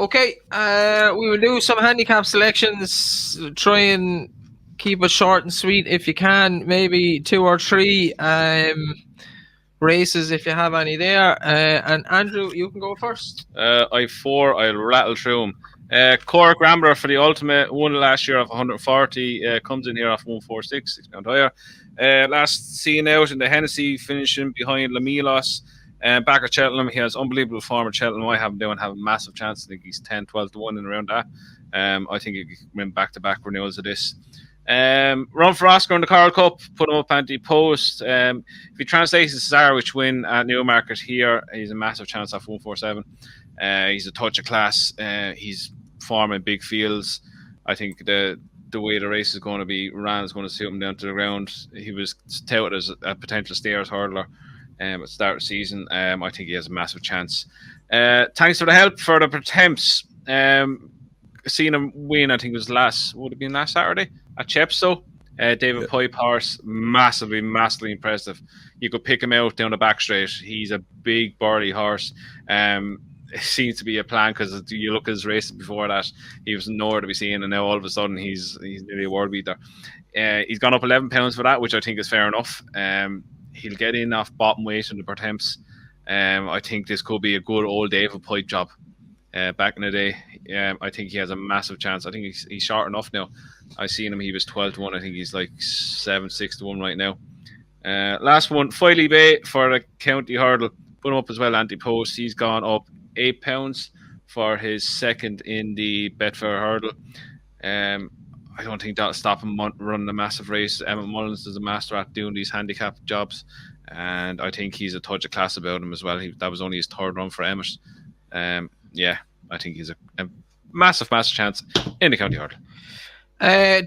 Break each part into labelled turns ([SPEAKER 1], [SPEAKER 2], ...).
[SPEAKER 1] Okay, we will do some handicap selections. Try and keep it short and sweet if you can. Maybe 2 or 3 races if you have any there. And Andrew, you can go first.
[SPEAKER 2] I've 4. I'll rattle through them. Cork Rambler for the ultimate, won last year off 140. Comes in here off 146, £6 higher. Last seen out in the Hennessy, finishing behind Lamilos. Back at Cheltenham, he has unbelievable form at Cheltenham. I have him down, have a massive chance. I think he's 10, 12 to 1 and around that. I think he can win back-to-back renewals of this. Run for Oscar in the Coral Cup, put him up anti-post. If he translates to Cesar, which win at Newmarket here, he's a massive chance off 147. He's a touch of class. He's forming big fields. I think the way the race is going to be ran is going to suit him down to the ground. He was touted as a potential stairs hurdler at the start of the season. I think he has a massive chance. Thanks for the help for the attempts. Seen him win, I think it was last Saturday at Chepstow. David Pipe horse, massively impressive. You could pick him out down the back straight. He's a big burly horse. It seems to be a plan, because you look at his race before that, he was nowhere to be seen, and now all of a sudden he's nearly a world beater. He's gone up £11 for that, which I think is fair enough. He'll get in off bottom weight in the attempts. I think this could be a good old David Pipe job. Back in the day, I think he has a massive chance. I think he's short enough now. I seen him; he was 12 to 1. I think he's like 7-6 to 1 right now. Last one, Filey Bay for the county hurdle. Put him up as well, anti-post. He's gone up £8 for his second in the Betfair hurdle. I don't think that'll stop him running a massive race. Emmett Mullins is a master at doing these handicap jobs, and I think he's a touch of class about him as well. That was only his third run for Emmett. I think he's a massive chance in the county hurdle.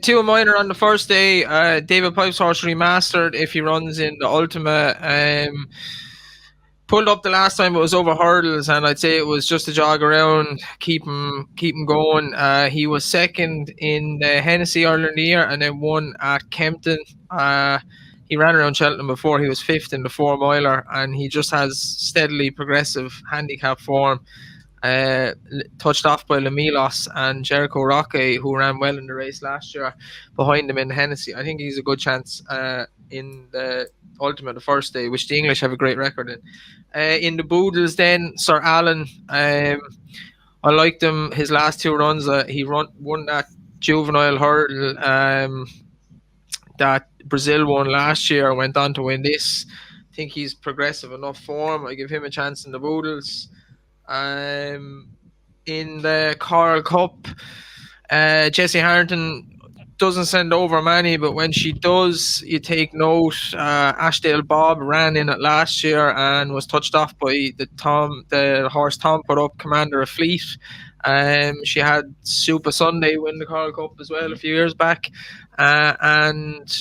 [SPEAKER 1] 2 of mine are on the first day. David Pipe's horse Remastered, if he runs in the Ultima. Pulled up the last time, it was over hurdles, and I'd say it was just a jog around, keep him going. He was second in the Hennessy earlier in the year, and then won at Kempton. He ran around Cheltenham before. He was 5th in the 4 miler, and he just has steadily progressive handicap form. Touched off by Lamilos and Jericho Roque, who ran well in the race last year behind him in Hennessy. I think he's a good chance in the Ultimate the first day, which the English have a great record in. In the Boodles then, Sir Alan, I liked him his last 2 runs. He won that juvenile hurdle that Brazil won last year, went on to win this. I think he's progressive enough form. I give him a chance in the Boodles. In the Coral Cup, Jessie Harrington doesn't send over many, but when she does, you take note. Ashdale Bob ran in it last year and was touched off by the horse Tom put up, Commander of Fleet. She had Super Sunday win the Coral Cup as well a few years back, and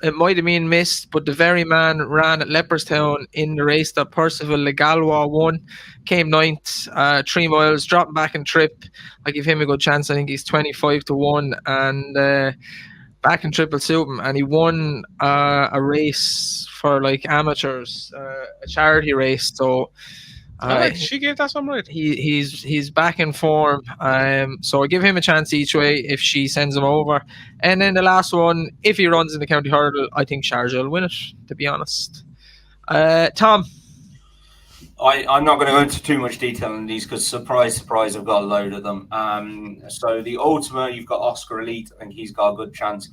[SPEAKER 1] it might have been missed, but the very man ran at Leopardstown in the race that Percival Legalois won, came 9th, 3 miles, dropped back in trip. I give him a good chance. I think he's 25 to 1, and back in triple suit him. And he won a race for like amateurs, a charity race. So
[SPEAKER 2] she gave that some right.
[SPEAKER 1] He's back in form. So I give him a chance each way if she sends him over. And then the last one, if he runs in the county hurdle, I think Sharjah will win it, to be honest. Tom?
[SPEAKER 3] I'm not going to go into too much detail on these because surprise, I've got a load of them. So the Ultima, you've got Oscar Elite. I think he's got a good chance.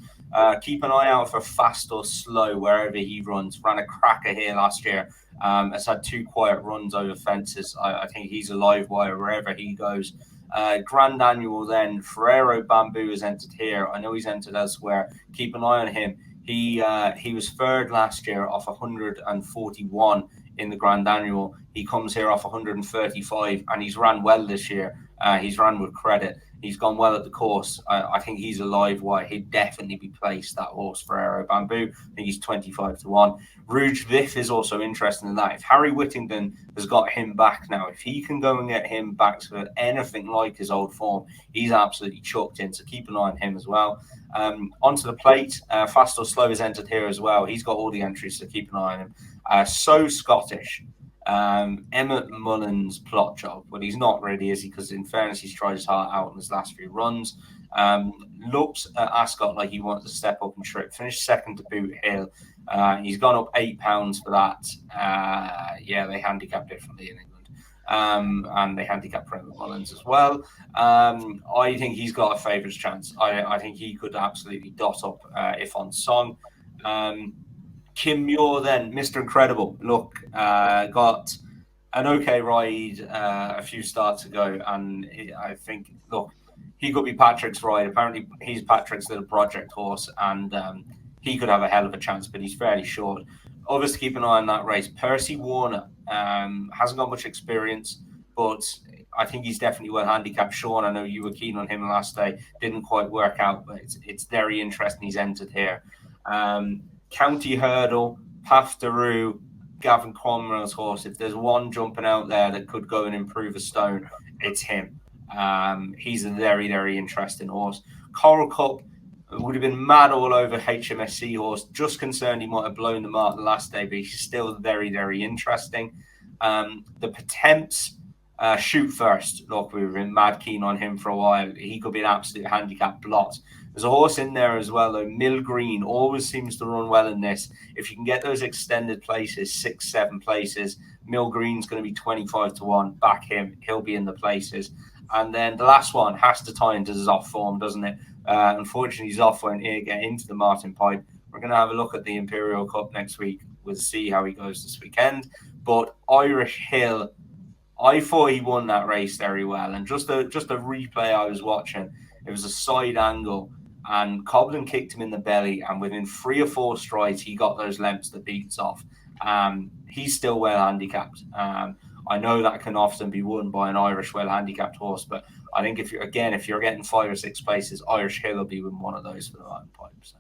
[SPEAKER 3] Keep an eye out for Fast or Slow wherever he runs. Ran a cracker here last year. Has had 2 quiet runs over fences. I think he's a live wire wherever he goes. Grand Annual then, Ferrero Bamboo has entered here. I know he's entered elsewhere. Keep an eye on him. He was 3rd last year off 141 in the Grand Annual. He comes here off 135, and he's ran well this year. He's ran with credit. He's gone well at the course. I think he's a live wire. He'd definitely be placed, that horse, Ferrero Bamboo. I think he's 25 to 1. Rouge Vif is also interesting in that. If Harry Whittington has got him back now, if he can go and get him back to anything like his old form, he's absolutely chucked in. So keep an eye on him as well. Onto the plate, Fast or Slow is entered here as well. He's got all the entries, so keep an eye on him. So Scottish. Emmett Mullins plot job, but he's not really, is he? Because in fairness, he's tried his heart out in his last few runs. Looks at Ascot like he wants to step up and trip. Finished second to Boot Hill. He's gone up £8 for that. Yeah, they handicap differently in England. And they handicap Emmett Mullins as well. I think he's got a favourite's chance. I think he could absolutely dot up if on song. Kim Muir, then, Mr. Incredible. Look, got an okay ride a few starts ago, and I think, look, he could be Patrick's ride. Apparently, he's Patrick's little project horse, and he could have a hell of a chance, but he's fairly short. Others to keep an eye on that race. Percy Warner hasn't got much experience, but I think he's definitely well handicapped. Sean, I know you were keen on him last day. Didn't quite work out, but it's very interesting he's entered here. County Hurdle, Paf Daru, Gavin Cromwell's horse. If there's one jumping out there that could go and improve a stone, it's him. He's a very, very interesting horse. Coral Cup would have been mad all over HMSC horse. Just concerned he might have blown the mark the last day, but he's still very, very interesting. The Potemps, Shoot First. Look, we've been mad keen on him for a while. He could be an absolute handicap blot. There's a horse in there as well, though. Mill Green always seems to run well in this. If you can get those extended places, 6, 7 places, Mill Green's going to be 25 to 1. Back him. He'll be in the places. And then the last one, Hasta Tynes is off form, doesn't it? Unfortunately, he's off when he get into the Martin Pipe. We're going to have a look at the Imperial Cup next week. We'll see how he goes this weekend. But Irish Hill, I thought he won that race very well. And just a replay I was watching, it was a side angle, and Cobden kicked him in the belly, and within 3 or 4 strides, he got those lemps that beats off. He's still well handicapped. I know that can often be won by an Irish well handicapped horse, but I think if you're getting 5 or 6 places, Irish Hill will be in one of those for the Martin Pipe. So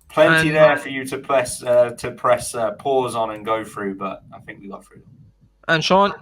[SPEAKER 3] plenty there for you to press pause on and go through, but I think we got through them.
[SPEAKER 1] And Sean?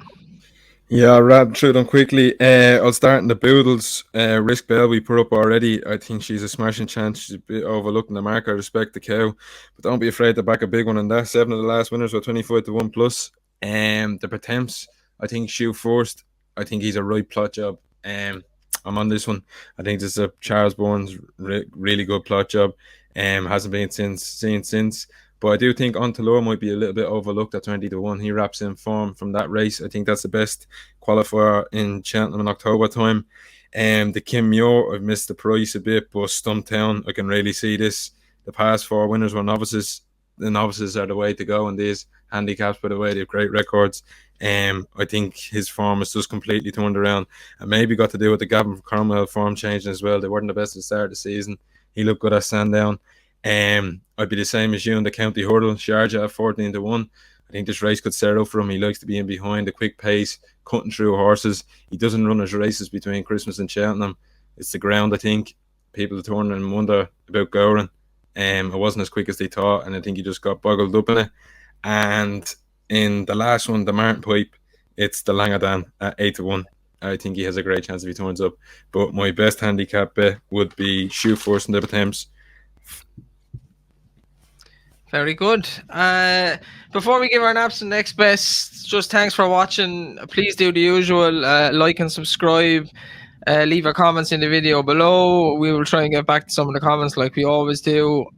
[SPEAKER 4] Yeah, I'll wrap through them quickly. I'll start in the Boodles. Risk Bell we put up already. I think she's a smashing chance. She's a bit overlooked in the mark. I respect the cow, but don't be afraid to back a big one on that. 7 of the last winners were 25 to 1 plus. The Potemps, I think Shoot First. I think he's a right plot job. I'm on this one. I think this is a Charles Bourne's really good plot job. Hasn't been seen since. But I do think Ontalore might be a little bit overlooked at 20 to 1. He wraps in form from that race. I think that's the best qualifier in Cheltenham in October time. The Kim Muir, I've missed the price a bit, but Stumptown, I can really see this. The past 4 winners were novices. The novices are the way to go in these handicaps, by the way. They have great records. I think his form has just completely turned around, and maybe got to do with the Gavin Cromwell form changing as well. They weren't the best at the start of the season. He looked good at Sandown. I'd be the same as you in the County Hurdle. Sharjah at 14 to 1. I think this race could set up for him. He likes to be in behind, the quick pace, cutting through horses. He doesn't run his races between Christmas and Cheltenham. It's the ground, I think. People turn and wonder about Gowran. It wasn't as quick as they thought, and I think he just got boggled up in it. And in the last one, the Martin Pipe, it's the Langadan at 8 to 1. I think he has a great chance if he turns up. But my best handicap bet would be Shoot First in the Potemps.
[SPEAKER 1] Very good. Before we give our naps and next best, just thanks for watching. Please do the usual, like and subscribe. Leave your comments in the video below. We will try and get back to some of the comments like we always do.